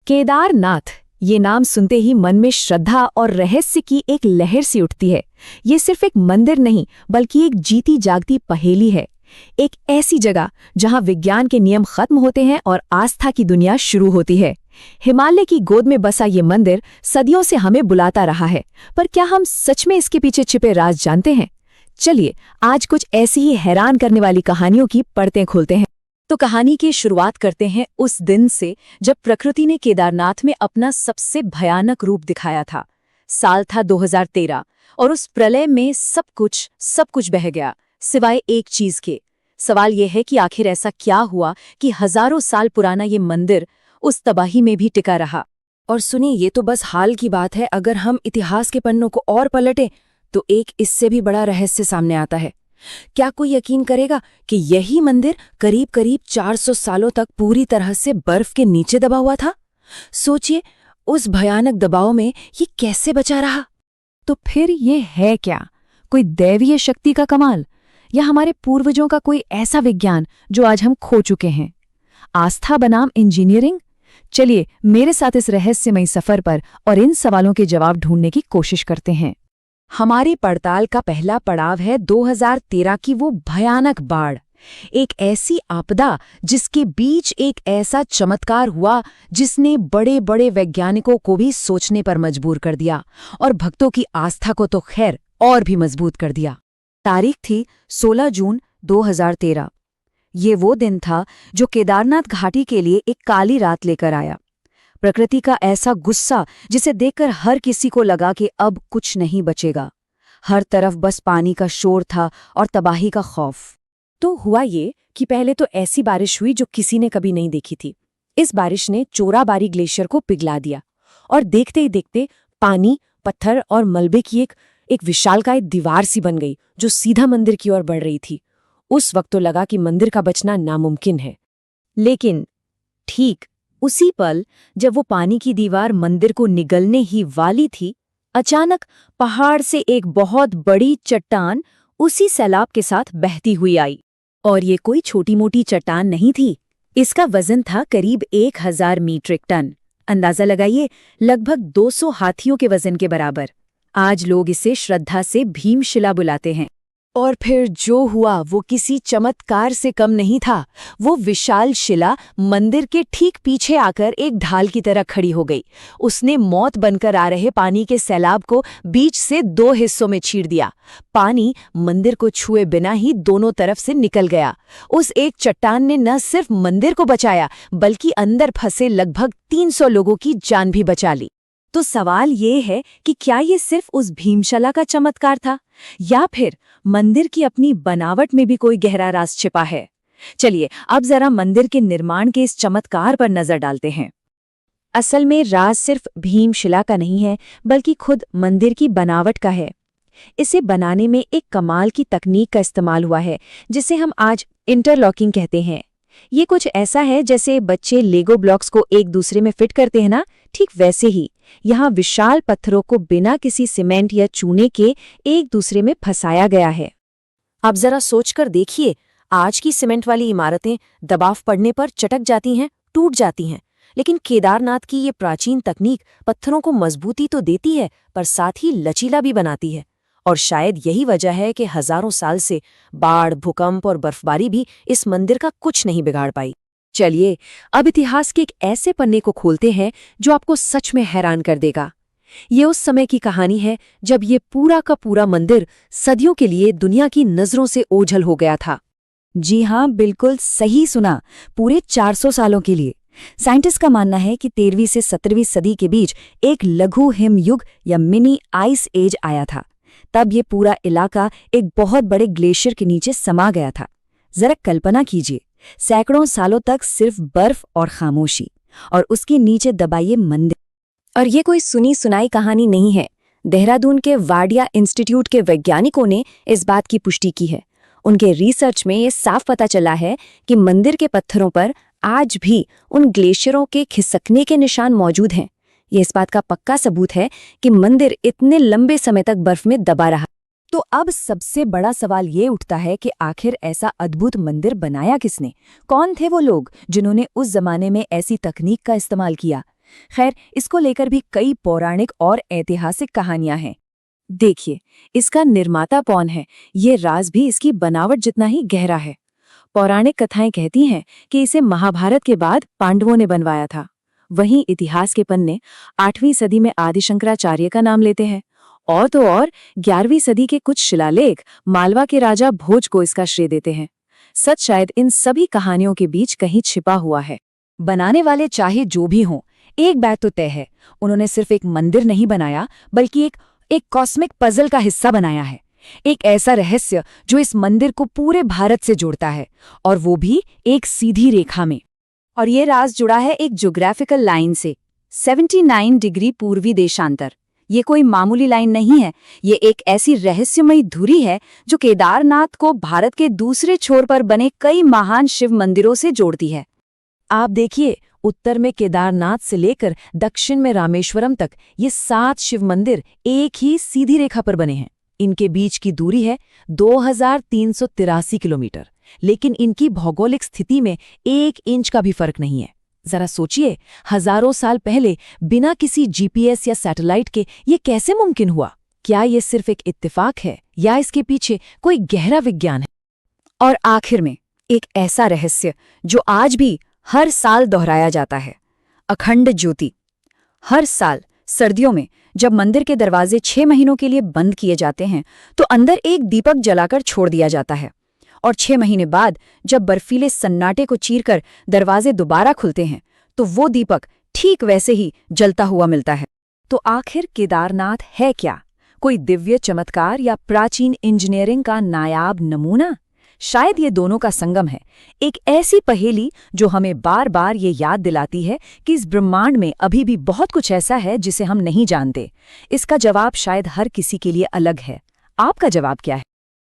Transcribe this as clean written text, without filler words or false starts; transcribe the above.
केदारनाथ, ये नाम सुनते ही मन में श्रद्धा और रहस्य की एक लहर सी उठती है। ये सिर्फ एक मंदिर नहीं, बल्कि एक जीती जागती पहेली है। एक ऐसी जगह जहां विज्ञान के नियम खत्म होते हैं और आस्था की दुनिया शुरू होती है। हिमालय की गोद में बसा ये मंदिर सदियों से हमें बुलाता रहा है, पर क्या हम सच में इसके पीछे छिपे राज जानते हैं? चलिए आज कुछ ऐसी ही हैरान करने वाली कहानियों की परतें खोलते हैं। तो कहानी की शुरुआत करते हैं उस दिन से जब प्रकृति ने केदारनाथ में अपना सबसे भयानक रूप दिखाया था। साल था 2013 और उस प्रलय में सब कुछ बह गया, सिवाय एक चीज के। सवाल यह है कि आखिर ऐसा क्या हुआ कि हजारों साल पुराना ये मंदिर उस तबाही में भी टिका रहा। और सुनिए, ये तो बस हाल की बात है। अगर हम इतिहास के पन्नों को और पलटें तो एक इससे भी बड़ा रहस्य सामने आता है। क्या कोई यकीन करेगा कि यही मंदिर करीब 400 सालों तक पूरी तरह से बर्फ के नीचे दबा हुआ था? सोचिए, उस भयानक दबाव में ये कैसे बचा रहा? तो फिर ये है क्या? कोई दैवीय शक्ति का कमाल, या हमारे पूर्वजों का कोई ऐसा विज्ञान जो आज हम खो चुके हैं? आस्था बनाम इंजीनियरिंग? चलिए मेरे साथ इस रहस्यमयी सफर पर और इन सवालों के जवाब ढूंढने की कोशिश करते हैं। हमारी पड़ताल का पहला पड़ाव है 2013 की वो भयानक बाढ़। एक ऐसी आपदा जिसके बीच एक ऐसा चमत्कार हुआ जिसने बड़े बड़े वैज्ञानिकों को भी सोचने पर मजबूर कर दिया और भक्तों की आस्था को तो खैर और भी मजबूत कर दिया। तारीख थी 16 जून 2013। ये वो दिन था जो केदारनाथ घाटी के लिए एक काली रात लेकर आया। प्रकृति का ऐसा गुस्सा जिसे देखकर हर किसी को लगा कि अब कुछ नहीं बचेगा। हर तरफ बस पानी का शोर था और तबाही का खौफ। तो हुआ ये कि पहले तो ऐसी बारिश हुई जो किसी ने कभी नहीं देखी थी। इस बारिश ने चोराबारी ग्लेशियर को पिघला दिया और देखते ही देखते पानी, पत्थर और मलबे की एक विशालकाय दीवार सी बन गई जो सीधा मंदिर की ओर बढ़ रही थी। उस वक्त तो लगा कि मंदिर का बचना नामुमकिन है। लेकिन ठीक उसी पल जब वो पानी की दीवार मंदिर को निगलने ही वाली थी, अचानक पहाड़ से एक बहुत बड़ी चट्टान उसी सैलाब के साथ बहती हुई आई। और ये कोई छोटी मोटी चट्टान नहीं थी। इसका वजन था करीब 1000 मीट्रिक टन। अंदाजा लगाइए, लगभग 200 हाथियों के वजन के बराबर। आज लोग इसे श्रद्धा से भीमशिला बुलाते हैं। और फिर जो हुआ वो किसी चमत्कार से कम नहीं था। वो विशाल शिला मंदिर के ठीक पीछे आकर एक ढाल की तरह खड़ी हो गई। उसने मौत बनकर आ रहे पानी के सैलाब को बीच से 2 हिस्सों में चीर दिया। पानी मंदिर को छुए बिना ही दोनों तरफ से निकल गया। उस एक चट्टान ने न सिर्फ मंदिर को बचाया, बल्कि अंदर फंसे लगभग 300 लोगों की जान भी बचा ली। तो सवाल ये है कि क्या ये सिर्फ उस भीमशिला का चमत्कार था, या फिर मंदिर की अपनी बनावट में भी कोई गहरा राज छिपा है? चलिए अब जरा मंदिर के निर्माण के इस चमत्कार पर नजर डालते हैं। असल में राज सिर्फ भीमशिला का नहीं है, बल्कि खुद मंदिर की बनावट का है। इसे बनाने में एक कमाल की तकनीक का इस्तेमाल हुआ है, जिसे हम आज इंटरलॉकिंग कहते हैं। ये कुछ ऐसा है जैसे बच्चे लेगो ब्लॉक्स को एक दूसरे में फिट करते हैं ना, ठीक वैसे ही यहाँ विशाल पत्थरों को बिना किसी सीमेंट या चूने के एक दूसरे में फंसाया गया है। अब जरा सोचकर देखिए, आज की सीमेंट वाली इमारतें दबाव पड़ने पर चटक जाती हैं, टूट जाती हैं, लेकिन केदारनाथ की ये प्राचीन तकनीक पत्थरों को मजबूती तो देती है, पर साथ ही लचीला भी बनाती है। और शायद यही वजह है कि हजारों साल से बाढ़, भूकंप और बर्फबारी भी इस मंदिर का कुछ नहीं बिगाड़ पाई। चलिए अब इतिहास के एक ऐसे पन्ने को खोलते हैं जो आपको सच में हैरान कर देगा। ये उस समय की कहानी है जब ये पूरा का पूरा मंदिर सदियों के लिए दुनिया की नजरों से ओझल हो गया था। जी हाँ, बिल्कुल सही सुना, पूरे 400 सालों के लिए। साइंटिस्ट का मानना है कि 13वीं से 17वीं सदी के बीच एक लघु हिमयुग या मिनी आइस एज आया था। तब ये पूरा इलाका एक बहुत बड़े ग्लेशियर के नीचे समा गया था। जरा कल्पना कीजिए, सैकड़ों सालों तक सिर्फ बर्फ और खामोशी, और उसके नीचे दबाइए मंदिर। और ये कोई सुनी सुनाई कहानी नहीं है। देहरादून के वाडिया इंस्टीट्यूट के वैज्ञानिकों ने इस बात की पुष्टि की है। उनके रिसर्च में ये साफ पता चला है कि मंदिर के पत्थरों पर आज भी उन ग्लेशियरों के खिसकने के निशान मौजूद हैं। ये इस बात का पक्का सबूत है कि मंदिर इतने लंबे समय तक बर्फ में दबा रहा। तो अब सबसे बड़ा सवाल ये उठता है कि आखिर ऐसा अद्भुत मंदिर बनाया किसने? कौन थे वो लोग जिन्होंने उस जमाने में ऐसी तकनीक का इस्तेमाल किया? खैर, इसको लेकर भी कई पौराणिक और ऐतिहासिक कहानियां हैं। देखिए, इसका निर्माता कौन है, ये राज भी इसकी बनावट जितना ही गहरा है। पौराणिक कथाएं कहती हैं कि इसे महाभारत के बाद पांडवों ने बनवाया था। वहीं इतिहास के पन्ने 8वीं सदी में आदि शंकराचार्य का नाम लेते हैं। और तो और 11वीं सदी के कुछ शिलालेख मालवा के राजा भोज को इसका श्रेय देते हैं। सच शायद इन सभी कहानियों के बीच कहीं छिपा हुआ है। बनाने वाले चाहे जो भी हों, एक बात तो तय है, उन्होंने सिर्फ एक मंदिर नहीं बनाया, बल्कि एक कॉस्मिक पजल का हिस्सा बनाया है। एक ऐसा रहस्य जो इस मंदिर को पूरे भारत से जोड़ता है, और वो भी एक सीधी रेखा में। और ये राज जुड़ा है एक ज्योग्राफिकल लाइन से, 79 डिग्री पूर्वी देशांतर। ये कोई मामूली लाइन नहीं है, ये एक ऐसी रहस्यमयी धुरी है जो केदारनाथ को भारत के दूसरे छोर पर बने कई महान शिव मंदिरों से जोड़ती है। आप देखिए, उत्तर में केदारनाथ से लेकर दक्षिण में रामेश्वरम तक ये 7 शिव मंदिर एक ही सीधी रेखा पर बने हैं। इनके बीच की दूरी है 2383 किलोमीटर, लेकिन इनकी भौगोलिक स्थिति में 1 इंच का भी फर्क नहीं है। जरा सोचिए, हजारों साल पहले बिना किसी जीपीएस या सैटेलाइट के ये कैसे मुमकिन हुआ? क्या ये सिर्फ एक इत्तेफाक है या इसके पीछे कोई गहरा विज्ञान है? और आखिर में एक ऐसा रहस्य जो आज भी हर साल दोहराया जाता है, अखंड ज्योति। हर साल सर्दियों में जब मंदिर के दरवाजे 6 महीनों के लिए बंद किए जाते हैं, तो अंदर एक दीपक जलाकर छोड़ दिया जाता है, और 6 महीने बाद जब बर्फीले सन्नाटे को चीरकर दरवाजे दोबारा खुलते हैं, तो वो दीपक ठीक वैसे ही जलता हुआ मिलता है। तो आखिर केदारनाथ है क्या? कोई दिव्य चमत्कार या प्राचीन इंजीनियरिंग का नायाब नमूना? शायद ये दोनों का संगम है, एक ऐसी पहेली जो हमें बार बार ये याद दिलाती है कि इस ब्रह्मांड में अभी भी बहुत कुछ ऐसा है जिसे हम नहीं जानते। इसका जवाब शायद हर किसी के लिए अलग है। आपका जवाब क्या है?